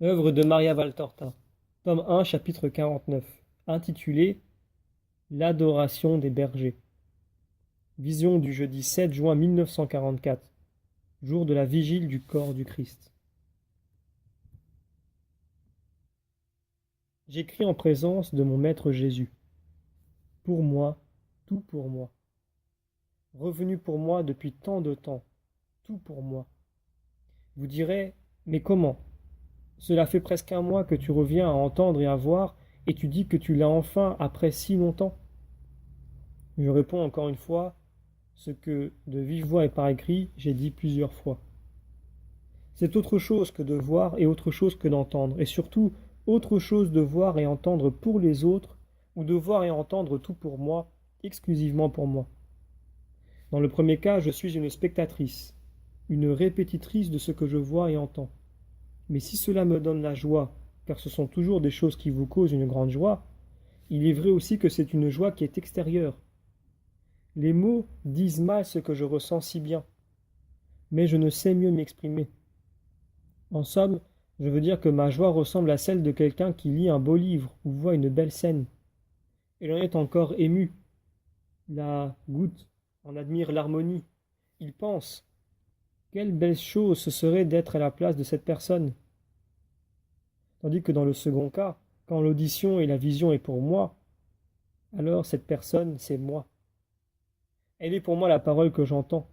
Œuvre de Maria Valtorta, tome 1, chapitre 49, intitulé L'adoration des bergers. Vision du jeudi 7 juin 1944, jour de la vigile du corps du Christ. J'écris en présence de mon Maître Jésus. Pour moi, tout pour moi. Revenu pour moi depuis tant de temps, tout pour moi. Vous direz, mais comment? Cela fait presque un mois que tu reviens à entendre et à voir, et tu dis que tu l'as enfin après si longtemps. Je réponds encore une fois ce que, de vive voix et par écrit, j'ai dit plusieurs fois. C'est autre chose que de voir et autre chose que d'entendre, et surtout autre chose de voir et entendre pour les autres, ou de voir et entendre tout pour moi, exclusivement pour moi. Dans le premier cas, je suis une spectatrice, une répétitrice de ce que je vois et entends. Mais si cela me donne la joie, car ce sont toujours des choses qui vous causent une grande joie, il est vrai aussi que c'est une joie qui est extérieure. Les mots disent mal ce que je ressens si bien, mais je ne sais mieux m'exprimer. En somme, je veux dire que ma joie ressemble à celle de quelqu'un qui lit un beau livre ou voit une belle scène. Il en est encore ému, la goûte, en admire l'harmonie. Il pense, quelle belle chose ce serait d'être à la place de cette personne. Tandis que dans le second cas, quand l'audition et la vision est pour moi, alors cette personne, c'est moi. Elle est pour moi la parole que j'entends,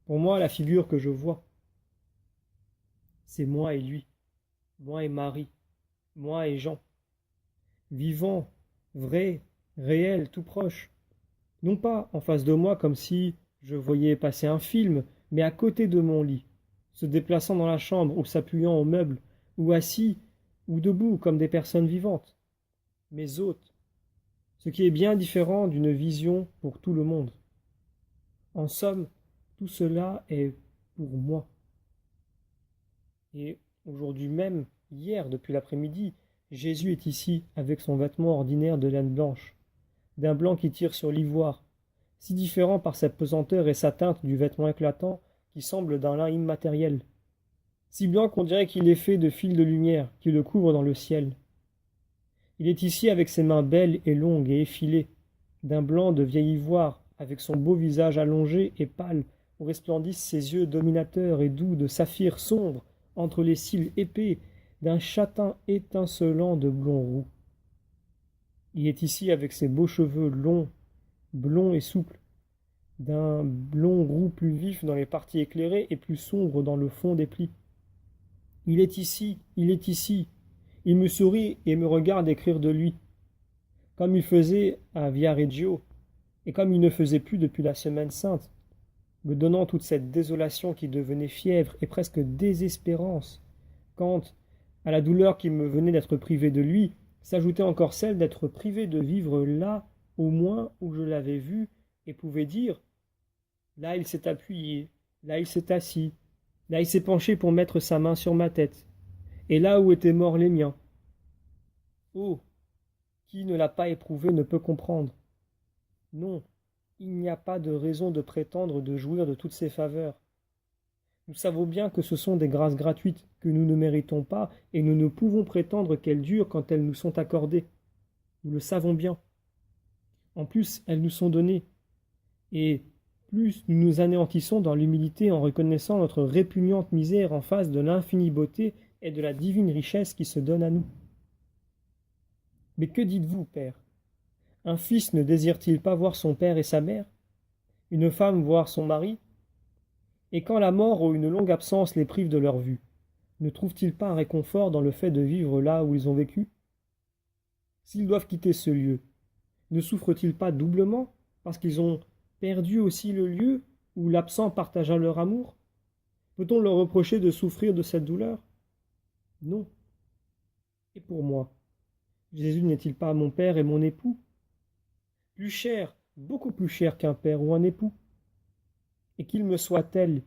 pour moi la figure que je vois. C'est moi et lui, moi et Marie, moi et Jean. Vivant, vrai, réel, tout proche. Non pas en face de moi comme si je voyais passer un film, mais à côté de mon lit, se déplaçant dans la chambre ou s'appuyant au meuble, ou assis, ou debout comme des personnes vivantes. Mes hôtes, ce qui est bien différent d'une vision pour tout le monde. En somme, tout cela est pour moi. Et aujourd'hui même, hier, depuis l'après-midi, Jésus est ici avec son vêtement ordinaire de laine blanche, d'un blanc qui tire sur l'ivoire, si différent par sa pesanteur et sa teinte du vêtement éclatant qui semble d'un lin immatériel, si blanc qu'on dirait qu'il est fait de fils de lumière qui le couvrent dans le ciel. Il est ici avec ses mains belles et longues et effilées, d'un blanc de vieil ivoire, avec son beau visage allongé et pâle, où resplendissent ses yeux dominateurs et doux de saphir sombre, entre les cils épais, d'un châtain étincelant de blond roux. Il est ici avec ses beaux cheveux longs, blonds et souples, d'un blond roux plus vif dans les parties éclairées et plus sombre dans le fond des plis. Il est ici, il est ici. Il me sourit et me regarde écrire de lui, comme il faisait à Viareggio, et comme il ne faisait plus depuis la Semaine Sainte, me donnant toute cette désolation qui devenait fièvre et presque désespérance, quand, à la douleur qui me venait d'être privé de lui, s'ajoutait encore celle d'être privé de vivre là, au moins où je l'avais vu, et pouvais dire, là il s'est appuyé, là il s'est assis, là il s'est penché pour mettre sa main sur ma tête, et là où étaient morts les miens. Oh, qui ne l'a pas éprouvé ne peut comprendre. Non, il n'y a pas de raison de prétendre de jouir de toutes ces faveurs. Nous savons bien que ce sont des grâces gratuites que nous ne méritons pas, et nous ne pouvons prétendre qu'elles durent quand elles nous sont accordées. Nous le savons bien. En plus, elles nous sont données. Et plus nous nous anéantissons dans l'humilité en reconnaissant notre répugnante misère en face de l'infinie beauté et de la divine richesse qui se donne à nous. Mais que dites-vous, Père? Un fils ne désire-t-il pas voir son père et sa mère? Une femme voir son mari? Et quand la mort ou une longue absence les prive de leur vue, ne trouvent-ils pas un réconfort dans le fait de vivre là où ils ont vécu? S'ils doivent quitter ce lieu, ne souffrent-ils pas doublement parce qu'ils ont perdu aussi le lieu où l'absent partagea leur amour? Peut-on leur reprocher de souffrir de cette douleur? Non. Et pour moi, Jésus n'est-il pas mon père et mon époux? Plus cher, beaucoup plus cher qu'un père ou un époux? Et qu'il me soit tel,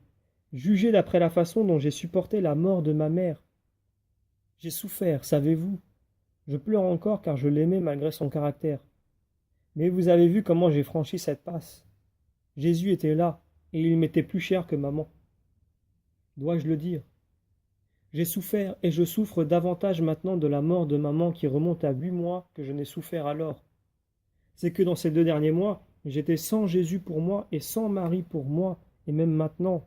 jugé d'après la façon dont j'ai supporté la mort de ma mère. J'ai souffert, savez-vous? Je pleure encore car je l'aimais malgré son caractère. Mais vous avez vu comment j'ai franchi cette passe. Jésus était là, et il m'était plus cher que maman. Dois-je le dire? J'ai souffert et je souffre davantage maintenant de la mort de maman qui remonte à 8 mois que je n'ai souffert alors. C'est que dans ces 2 derniers mois, j'étais sans Jésus pour moi et sans Marie pour moi, et même maintenant.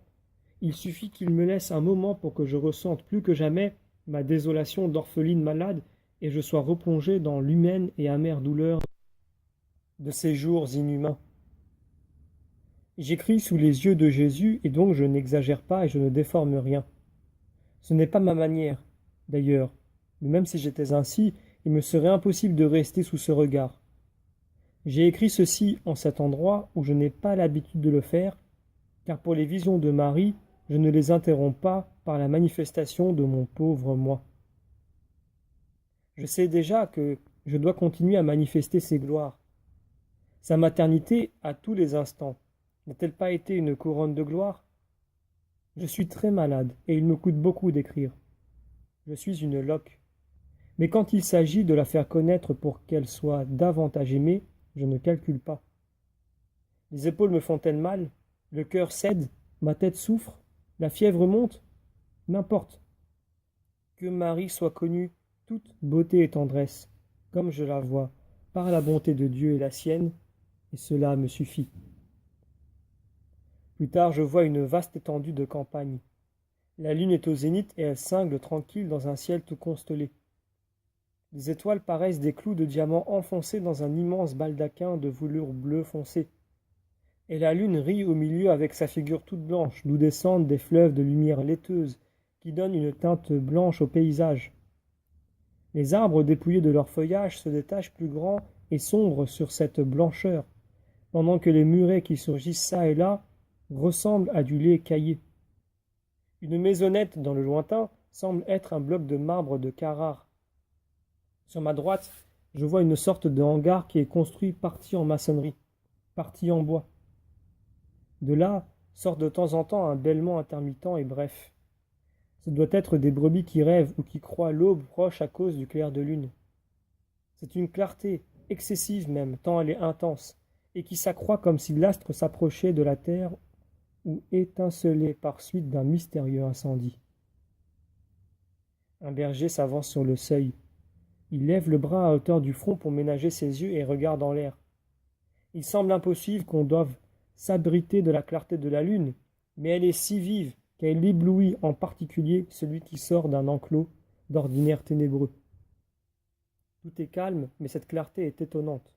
Il suffit qu'il me laisse un moment pour que je ressente plus que jamais ma désolation d'orpheline malade et je sois replongé dans l'humaine et amère douleur de ces jours inhumains. J'écris sous les yeux de Jésus et donc je n'exagère pas et je ne déforme rien. Ce n'est pas ma manière, d'ailleurs, mais même si j'étais ainsi, il me serait impossible de rester sous ce regard. J'ai écrit ceci en cet endroit où je n'ai pas l'habitude de le faire, car pour les visions de Marie, je ne les interromps pas par la manifestation de mon pauvre moi. Je sais déjà que je dois continuer à manifester ses gloires. Sa maternité à tous les instants n'a-t-elle pas été une couronne de gloire? Je suis très malade et il me coûte beaucoup d'écrire. Je suis une loque. Mais quand il s'agit de la faire connaître pour qu'elle soit davantage aimée, je ne calcule pas. Les épaules me font-elles mal? Le cœur cède? Ma tête souffre? La fièvre monte? N'importe. Que Marie soit connue toute beauté et tendresse, comme je la vois, par la bonté de Dieu et la sienne, et cela me suffit. Plus tard, je vois une vaste étendue de campagne. La lune est au zénith et elle cingle tranquille dans un ciel tout constellé. Les étoiles paraissent des clous de diamants enfoncés dans un immense baldaquin de velours bleu foncé. Et la lune rit au milieu avec sa figure toute blanche, d'où descendent des fleuves de lumière laiteuse qui donnent une teinte blanche au paysage. Les arbres dépouillés de leur feuillage se détachent plus grands et sombres sur cette blancheur, pendant que les murets qui surgissent çà et là ressemblent à du lait caillé. Une maisonnette dans le lointain semble être un bloc de marbre de Carrare. Sur ma droite, je vois une sorte de hangar qui est construit partie en maçonnerie, partie en bois. De là sort de temps en temps un bêlement intermittent et bref. Ce doit être des brebis qui rêvent ou qui croient l'aube proche à cause du clair de lune. C'est une clarté, excessive même, tant elle est intense, et qui s'accroît comme si l'astre s'approchait de la terre ou étincelait par suite d'un mystérieux incendie. Un berger s'avance sur le seuil. Il lève le bras à hauteur du front pour ménager ses yeux et regarde en l'air. Il semble impossible qu'on doive s'abriter de la clarté de la lune, mais elle est si vive qu'elle éblouit en particulier celui qui sort d'un enclos d'ordinaire ténébreux. Tout est calme, mais cette clarté est étonnante.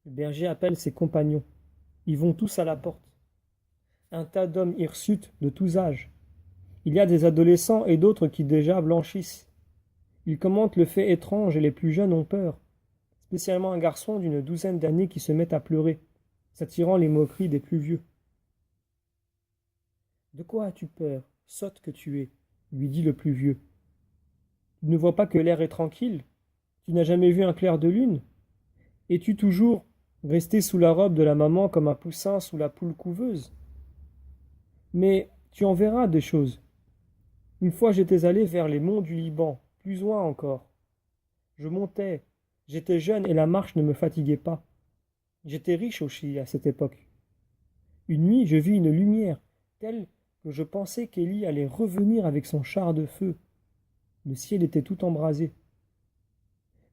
Le berger appelle ses compagnons. Ils vont tous à la porte. Un tas d'hommes hirsutes de tous âges. Il y a des adolescents et d'autres qui déjà blanchissent. Ils commentent le fait étrange et les plus jeunes ont peur, spécialement un garçon d'une 12aine d'années qui se met à pleurer, s'attirant les moqueries des plus vieux. « De quoi as-tu peur, sotte que tu es ?» lui dit le plus vieux. « Tu ne vois pas que l'air est tranquille? Tu n'as jamais vu un clair de lune? Es-tu toujours resté sous la robe de la maman comme un poussin sous la poule couveuse? Mais tu en verras des choses. Une fois j'étais allé vers les monts du Liban, plus loin encore. Je montais, j'étais jeune et la marche ne me fatiguait pas. J'étais riche au Chili à cette époque. Une nuit, je vis une lumière, telle que je pensais qu'Élie allait revenir avec son char de feu. Le ciel était tout embrasé.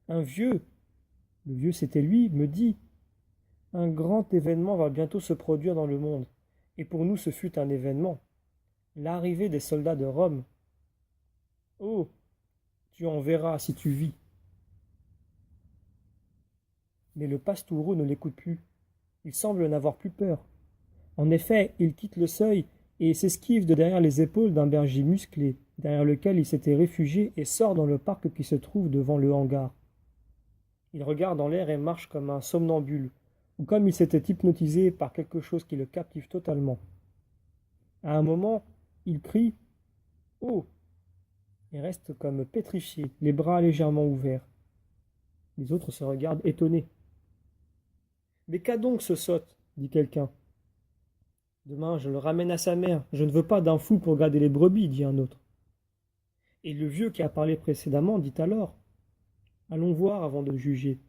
Un vieux, le vieux c'était lui, me dit « Un grand événement va bientôt se produire dans le monde. » Et pour nous ce fut un événement. L'arrivée des soldats de Rome. Oh, tu en verras si tu vis. Mais le pastoureau ne l'écoute plus. Il semble n'avoir plus peur. En effet, il quitte le seuil et s'esquive de derrière les épaules d'un berger musclé, derrière lequel il s'était réfugié, et sort dans le parc qui se trouve devant le hangar. Il regarde en l'air et marche comme un somnambule, ou comme il s'était hypnotisé par quelque chose qui le captive totalement. À un moment, il crie « Oh !» et reste comme pétrifié, les bras légèrement ouverts. Les autres se regardent étonnés. « Mais qu'a donc ce sotte ?» dit quelqu'un. « Demain, je le ramène à sa mère. Je ne veux pas d'un fou pour garder les brebis, dit un autre. Et le vieux qui a parlé précédemment dit alors « Allons voir avant de juger.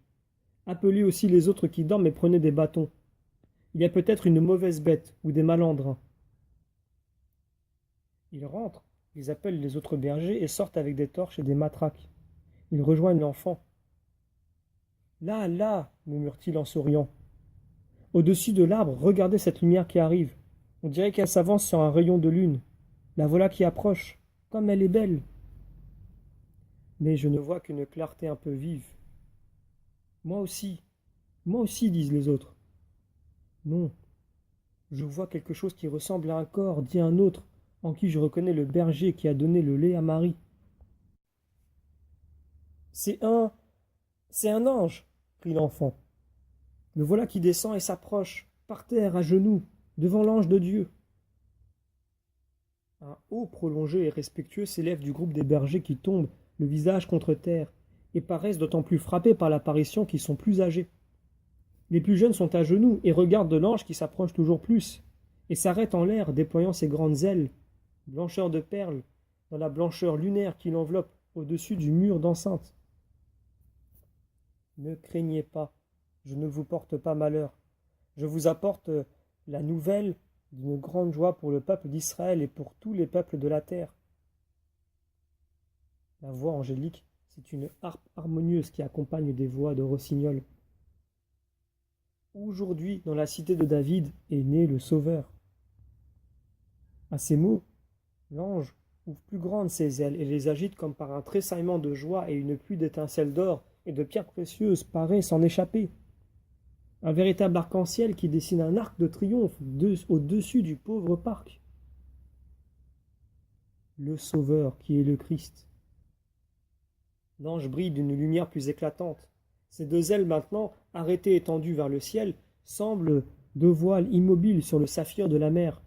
Appelez aussi les autres qui dorment et prenez des bâtons. Il y a peut-être une mauvaise bête ou des malandrins. » Il rentre Ils appellent les autres bergers et sortent avec des torches et des matraques. Ils rejoignent l'enfant. Là, là, murmure-t-il en souriant. Au-dessus de l'arbre, regardez cette lumière qui arrive. On dirait qu'elle s'avance sur un rayon de lune. La voilà qui approche. Comme elle est belle. Mais je ne vois qu'une clarté un peu vive. Moi aussi, disent les autres. Non, je vois quelque chose qui ressemble à un corps, dit un autre, en qui je reconnais le berger qui a donné le lait à Marie. C'est un... c'est un ange, crie l'enfant. Le voilà qui descend et s'approche, par terre, à genoux, devant l'ange de Dieu. Un haut prolongé et respectueux s'élève du groupe des bergers qui tombent, le visage contre terre, et paraissent d'autant plus frappés par l'apparition qu'ils sont plus âgés. Les plus jeunes sont à genoux et regardent l'ange qui s'approche toujours plus, et s'arrête en l'air, déployant ses grandes ailes, blancheur de perles, dans la blancheur lunaire qui l'enveloppe au-dessus du mur d'enceinte. Ne craignez pas, je ne vous porte pas malheur. Je vous apporte la nouvelle d'une grande joie pour le peuple d'Israël et pour tous les peuples de la terre. La voix angélique, c'est une harpe harmonieuse qui accompagne des voix de rossignol. Aujourd'hui, dans la cité de David, est né le Sauveur. À ces mots, l'ange ouvre plus grandes ses ailes et les agite comme par un tressaillement de joie, et une pluie d'étincelles d'or et de pierres précieuses paraît s'en échapper. Un véritable arc-en-ciel qui dessine un arc de triomphe au-dessus du pauvre parc. Le Sauveur qui est le Christ. L'ange brille d'une lumière plus éclatante. Ses deux ailes maintenant, arrêtées étendues vers le ciel, semblent deux voiles immobiles sur le saphir de la mer,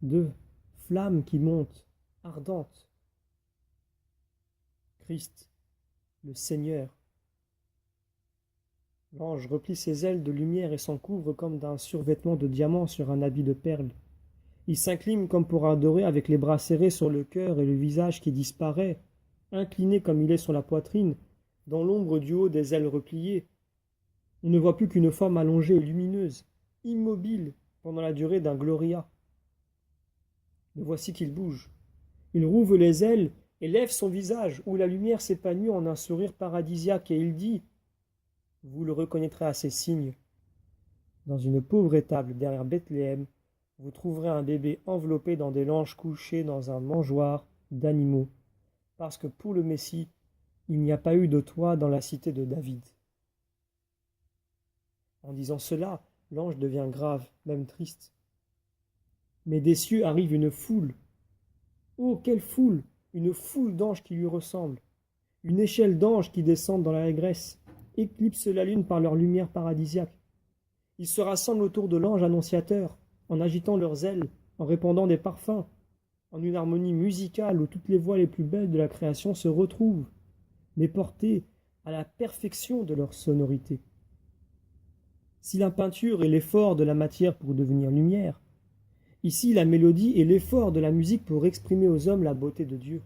deux flammes qui montent, ardentes. Christ, le Seigneur. L'ange replie ses ailes de lumière et s'en couvre comme d'un survêtement de diamants sur un habit de perles. Il s'incline comme pour adorer avec les bras serrés sur le cœur et le visage qui disparaît, incliné comme il est sur la poitrine, dans l'ombre du haut des ailes repliées. On ne voit plus qu'une forme allongée et lumineuse, immobile pendant la durée d'un gloria. Le voici qu'il bouge. Il rouvre les ailes et lève son visage, où la lumière s'épanouit en un sourire paradisiaque, et il dit « Vous le reconnaîtrez à ces signes. Dans une pauvre étable derrière Bethléem, vous trouverez un bébé enveloppé dans des langes couché dans un mangeoire d'animaux, parce que pour le Messie, il n'y a pas eu de toit dans la cité de David. » En disant cela, l'ange devient grave, même triste. Mais des cieux arrive une foule. Oh, quelle foule! Une foule d'anges qui lui ressemblent. Une échelle d'anges qui descendent dans l'allégresse, éclipsent la lune par leur lumière paradisiaque. Ils se rassemblent autour de l'ange annonciateur, en agitant leurs ailes, en répandant des parfums, en une harmonie musicale où toutes les voix les plus belles de la création se retrouvent, mais portées à la perfection de leur sonorité. Si la peinture est l'effort de la matière pour devenir lumière, ici la mélodie est l'effort de la musique pour exprimer aux hommes la beauté de Dieu.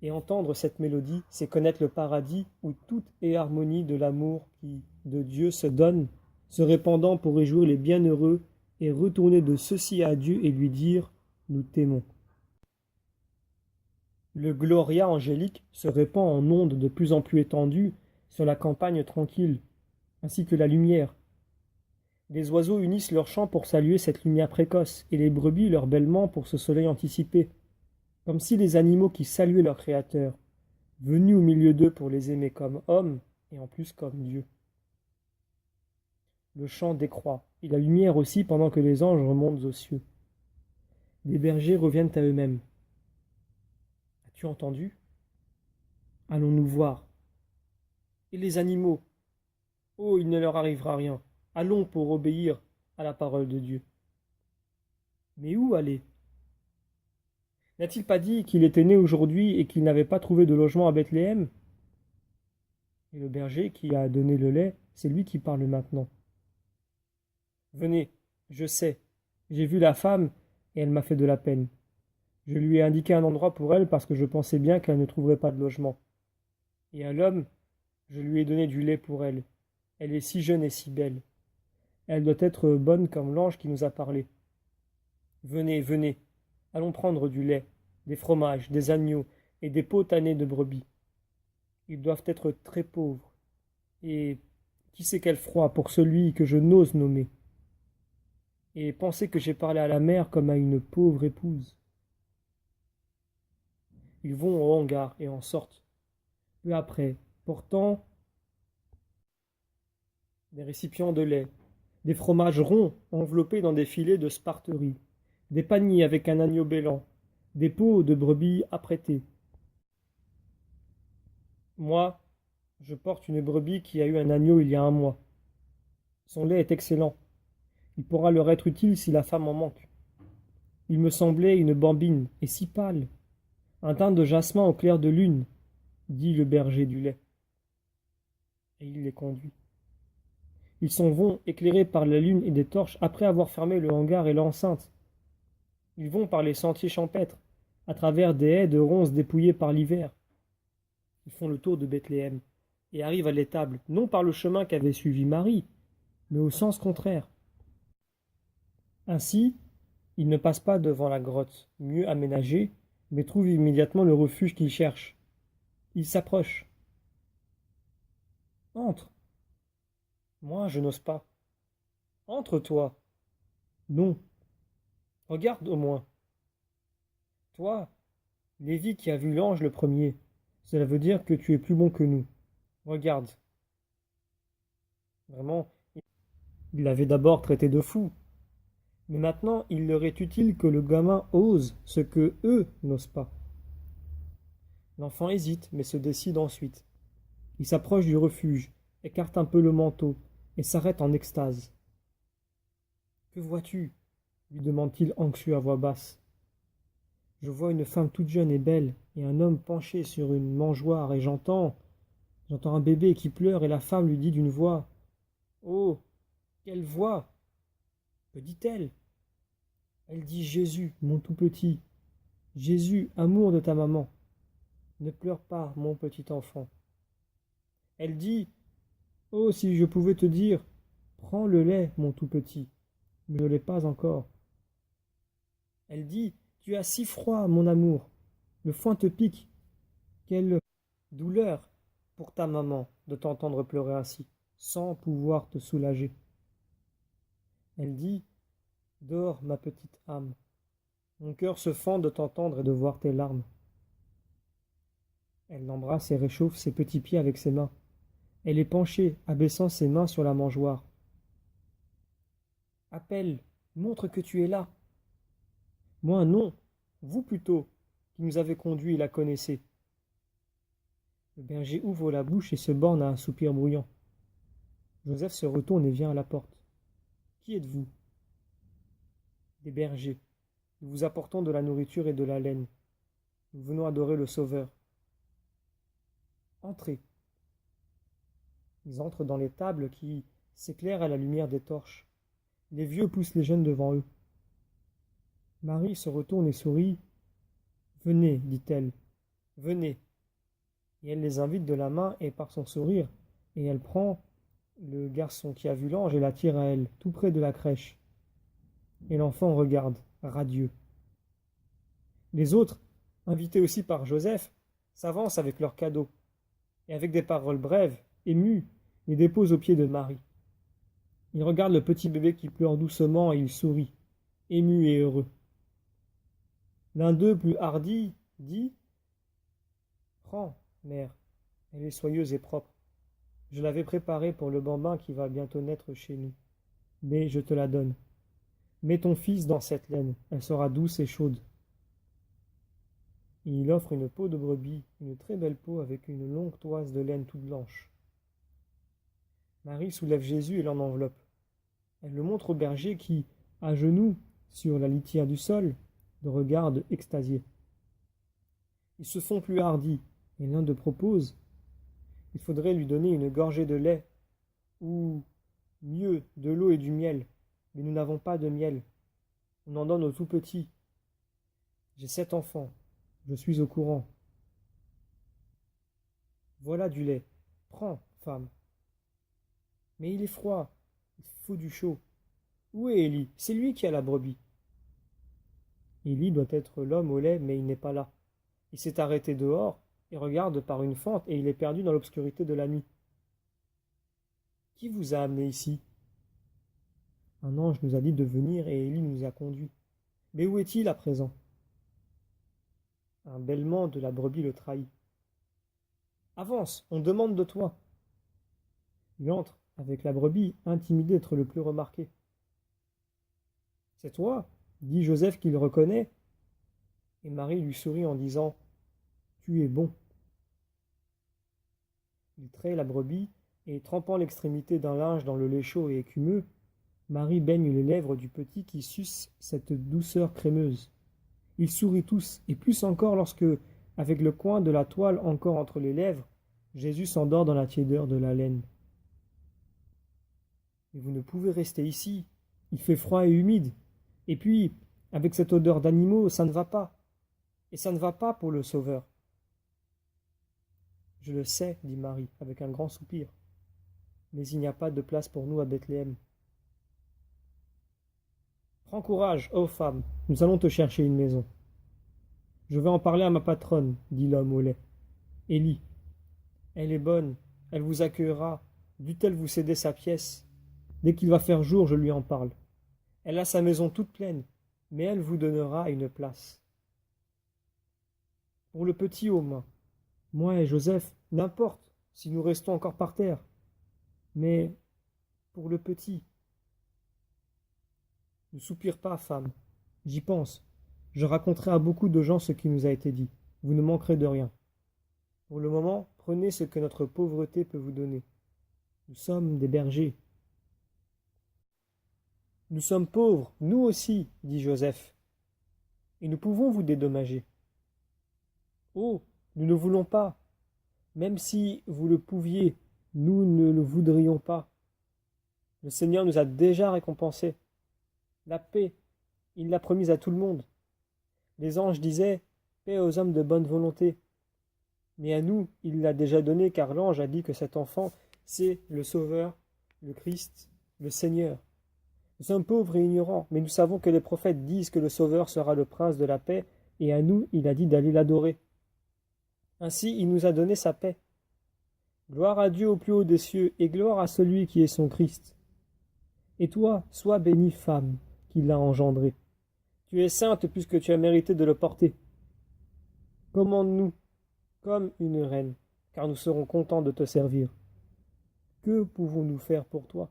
Et entendre cette mélodie, c'est connaître le paradis où tout est harmonie de l'amour qui, de Dieu, se donne, se répandant pour réjouir les bienheureux et retourner de ceux-ci à Dieu et lui dire « Nous t'aimons ». Le gloria angélique se répand en ondes de plus en plus étendues sur la campagne tranquille, ainsi que la lumière. Les oiseaux unissent leurs chants pour saluer cette lumière précoce, et les brebis leurs bêlements pour ce soleil anticipé, comme si les animaux qui saluaient leur Créateur, venus au milieu d'eux pour les aimer comme hommes, et en plus comme Dieu. Le chant décroît, et la lumière aussi pendant que les anges remontent aux cieux. Les bergers reviennent à eux-mêmes. As-tu entendu? Allons-nous voir. Et les animaux? Oh, il ne leur arrivera rien. Allons pour obéir à la parole de Dieu. Mais où aller? N'a-t-il pas dit qu'il était né aujourd'hui et qu'il n'avait pas trouvé de logement à Bethléem? Et le berger qui a donné le lait, c'est lui qui parle maintenant. Venez, je sais, j'ai vu la femme et elle m'a fait de la peine. Je lui ai indiqué un endroit pour elle parce que je pensais bien qu'elle ne trouverait pas de logement. Et à l'homme, je lui ai donné du lait pour elle. Elle est si jeune et si belle. Elle doit être bonne comme l'ange qui nous a parlé. Venez, venez, allons prendre du lait. des fromages, des agneaux et des peaux tannées de brebis. Ils doivent être très pauvres, et qui sait quel froid pour celui que je n'ose nommer. Et penser que j'ai parlé à la mère comme à une pauvre épouse. Ils vont au hangar et en sortent, peu après, portant des récipients de lait, des fromages ronds enveloppés dans des filets de sparterie, des paniers avec un agneau bêlant, des peaux de brebis apprêtées. Moi, je porte une brebis qui a eu un agneau il y a un mois. Son lait est excellent. Il pourra leur être utile si la femme en manque. Il me semblait une bambine, et si pâle. Un teint de jasmin au clair de lune, dit le berger du lait. Et il les conduit. Ils s'en vont, éclairés par la lune et des torches, après avoir fermé le hangar et l'enceinte. Ils vont par les sentiers champêtres, à travers des haies de ronces dépouillées par l'hiver. Ils font le tour de Bethléem, et arrivent à l'étable, non par le chemin qu'avait suivi Marie, mais au sens contraire. Ainsi, ils ne passent pas devant la grotte, mieux aménagée, mais trouvent immédiatement le refuge qu'ils cherchent. Ils s'approchent. Entre. Moi, je n'ose pas. Entre, toi. Non. Regarde au moins. Toi, Lévi qui a vu l'ange le premier, cela veut dire que tu es plus bon que nous. Regarde. Vraiment, il l'avait d'abord traité de fou. Mais maintenant, il leur est utile que le gamin ose ce que eux n'osent pas. L'enfant hésite, mais se décide ensuite. Il s'approche du refuge, écarte un peu le manteau, et s'arrête en extase. Que vois-tu? Lui demande-t-il anxieux à voix basse. Je vois une femme toute jeune et belle, et un homme penché sur une mangeoire, et j'entends un bébé qui pleure, et la femme lui dit d'une voix. Oh, quelle voix! Que dit-elle? Elle dit Jésus, mon tout petit. Jésus, amour de ta maman. Ne pleure pas, mon petit enfant. Elle dit, oh, si je pouvais te dire, prends le lait, mon tout petit, mais je ne l'ai pas encore. Elle dit, tu as si froid, mon amour, le foin te pique. Quelle douleur pour ta maman de t'entendre pleurer ainsi, sans pouvoir te soulager. Elle dit, dors, ma petite âme. Mon cœur se fend de t'entendre et de voir tes larmes. Elle l'embrasse et réchauffe ses petits pieds avec ses mains. Elle est penchée, abaissant ses mains sur la mangeoire. Appelle, montre que tu es là. Moi non, vous plutôt, qui nous avez conduits, la connaissez. Le berger ouvre la bouche et se borne à un soupir bruyant. Joseph se retourne et vient à la porte. Qui êtes-vous? Des bergers. Nous vous apportons de la nourriture et de la laine. Nous venons adorer le Sauveur. Entrez. Ils entrent dans les tables qui s'éclairent à la lumière des torches. Les vieux poussent les jeunes devant eux. Marie se retourne et sourit. Venez, dit-elle, venez. Et elle les invite de la main et par son sourire, et elle prend le garçon qui a vu l'ange et l'attire à elle, tout près de la crèche. Et l'enfant regarde, radieux. Les autres, invités aussi par Joseph, s'avancent avec leurs cadeaux, et avec des paroles brèves, émues, les déposent aux pieds de Marie. Ils regardent le petit bébé qui pleure doucement et ils sourient, émus et heureux. L'un d'eux, plus hardi, dit « Prends, mère, elle est soyeuse et propre. Je l'avais préparée pour le bambin qui va bientôt naître chez nous. Mais je te la donne. Mets ton fils dans cette laine, elle sera douce et chaude. » Et il offre une peau de brebis, une très belle peau avec une longue toise de laine toute blanche. Marie soulève Jésus et l'en enveloppe. Elle le montre au berger qui, à genoux, sur la litière du sol, le regarde extasié. Ils se font plus hardis, et l'un d'eux propose il faudrait lui donner une gorgée de lait, ou, mieux, de l'eau et du miel. Mais nous n'avons pas de miel. On en donne aux tout petits. J'ai 7 enfants. Je suis au courant. Voilà du lait. Prends, femme. Mais il est froid. Il faut du chaud. Où est Élie? C'est lui qui a la brebis. Élie doit être l'homme au lait, mais il n'est pas là. Il s'est arrêté dehors et regarde par une fente et il est perdu dans l'obscurité de la nuit. Qui vous a amené ici? Un ange nous a dit de venir et Élie nous a conduits. Mais où est-il à présent? Un bêlement de la brebis le trahit. Avance, on demande de toi. Il entre avec la brebis, intimidé d'être le plus remarqué. C'est toi, dit Joseph qu'il reconnaît. Et Marie lui sourit en disant, tu es bon. Il traite la brebis et, trempant l'extrémité d'un linge dans le lait chaud et écumeux, Marie baigne les lèvres du petit qui suce cette douceur crémeuse. Ils sourient tous, et plus encore lorsque, avec le coin de la toile encore entre les lèvres, Jésus s'endort dans la tiédeur de la laine. Mais vous ne pouvez rester ici, il fait froid et humide. Et puis, avec cette odeur d'animaux, ça ne va pas. Et ça ne va pas pour le Sauveur. Je le sais, dit Marie, avec un grand soupir. Mais il n'y a pas de place pour nous à Bethléem. Prends courage, ô femme, nous allons te chercher une maison. Je vais en parler à ma patronne, dit l'homme au lait. Élie, elle est bonne, elle vous accueillera, dût-elle vous céder sa pièce. Dès qu'il va faire jour, je lui en parle. Elle a sa maison toute pleine, mais elle vous donnera une place. Pour le petit au moins, moi et Joseph, n'importe si nous restons encore par terre. Mais pour le petit, ne soupire pas, femme. J'y pense. Je raconterai à beaucoup de gens ce qui nous a été dit. Vous ne manquerez de rien. Pour le moment, prenez ce que notre pauvreté peut vous donner. Nous sommes des bergers. Nous sommes pauvres, nous aussi, dit Joseph. Et nous pouvons vous dédommager. Oh, nous ne voulons pas. Même si vous le pouviez, nous ne le voudrions pas. Le Seigneur nous a déjà récompensés. La paix, il l'a promise à tout le monde. Les anges disaient « Paix aux hommes de bonne volonté ». Mais à nous, il l'a déjà donnée, car l'ange a dit que cet enfant, c'est le Sauveur, le Christ, le Seigneur. Nous sommes pauvres et ignorants, mais nous savons que les prophètes disent que le Sauveur sera le prince de la paix, et à nous, il a dit d'aller l'adorer. Ainsi, il nous a donné sa paix. Gloire à Dieu au plus haut des cieux, et gloire à celui qui est son Christ. Et toi, sois bénie, femme, qui l'a engendré. Tu es sainte puisque tu as mérité de le porter. Commande-nous, comme une reine, car nous serons contents de te servir. Que pouvons-nous faire pour toi?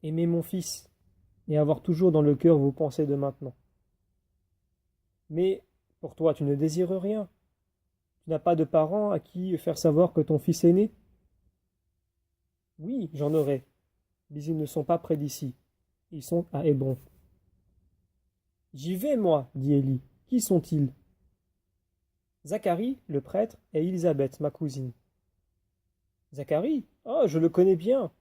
Aimer mon fils, et avoir toujours dans le cœur vos pensées de maintenant. Mais pour toi, tu ne désires rien. Tu n'as pas de parents à qui faire savoir que ton fils est né? Oui, j'en aurai, mais ils ne sont pas près d'ici. Ils sont à Hébron. J'y vais, moi, dit Élie. Qui sont-ils? Zacharie, le prêtre, et Élisabeth, ma cousine. Zacharie? Oh, je le connais bien.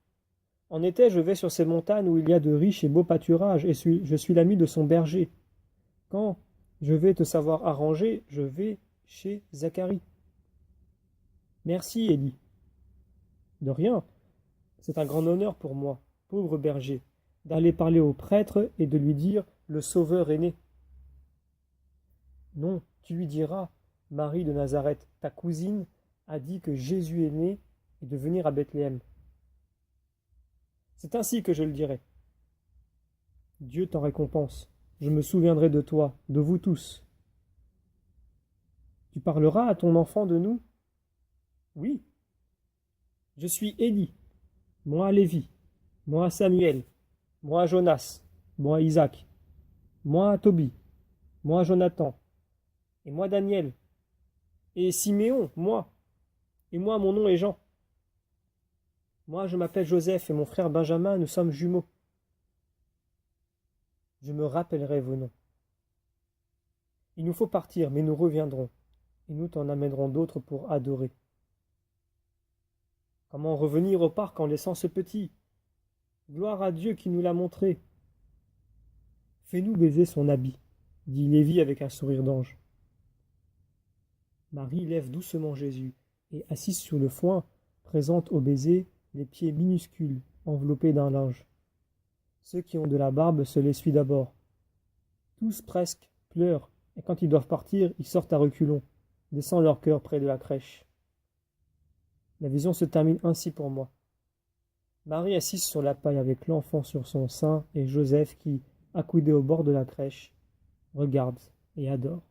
En été, je vais sur ces montagnes où il y a de riches et beaux pâturages, et je suis l'ami de son berger. Quand je vais te savoir arranger, je vais chez Zacharie. Merci, Élie. De rien. C'est un grand honneur pour moi, pauvre berger, d'aller parler au prêtre et de lui dire « Le Sauveur est né ». Non, tu lui diras « Marie de Nazareth, ta cousine, a dit que Jésus est né et de venir à Bethléem ». C'est ainsi que je le dirai. Dieu t'en récompense. Je me souviendrai de toi, de vous tous. Tu parleras à ton enfant de nous? Oui. Je suis Élie, moi Lévi, moi Samuel, moi Jonas, moi Isaac, moi Tobie, moi Jonathan, et moi Daniel, et Siméon, moi, et moi mon nom est Jean. Moi je m'appelle Joseph et mon frère Benjamin, nous sommes jumeaux. Je me rappellerai vos noms. Il nous faut partir, mais nous reviendrons, et nous t'en amènerons d'autres pour adorer. Comment revenir au parc en laissant ce petit? Gloire à Dieu qui nous l'a montré. Fais-nous baiser son habit, dit Lévi avec un sourire d'ange. Marie lève doucement Jésus, et assise sur le foin, présente au baiser les pieds minuscules, enveloppés d'un linge. Ceux qui ont de la barbe se l'essuient d'abord. Tous presque pleurent, et quand ils doivent partir, ils sortent à reculons, laissant leur cœur près de la crèche. La vision se termine ainsi pour moi. Marie assise sur la paille avec l'enfant sur son sein et Joseph qui, accoudé au bord de la crèche, regarde et adore.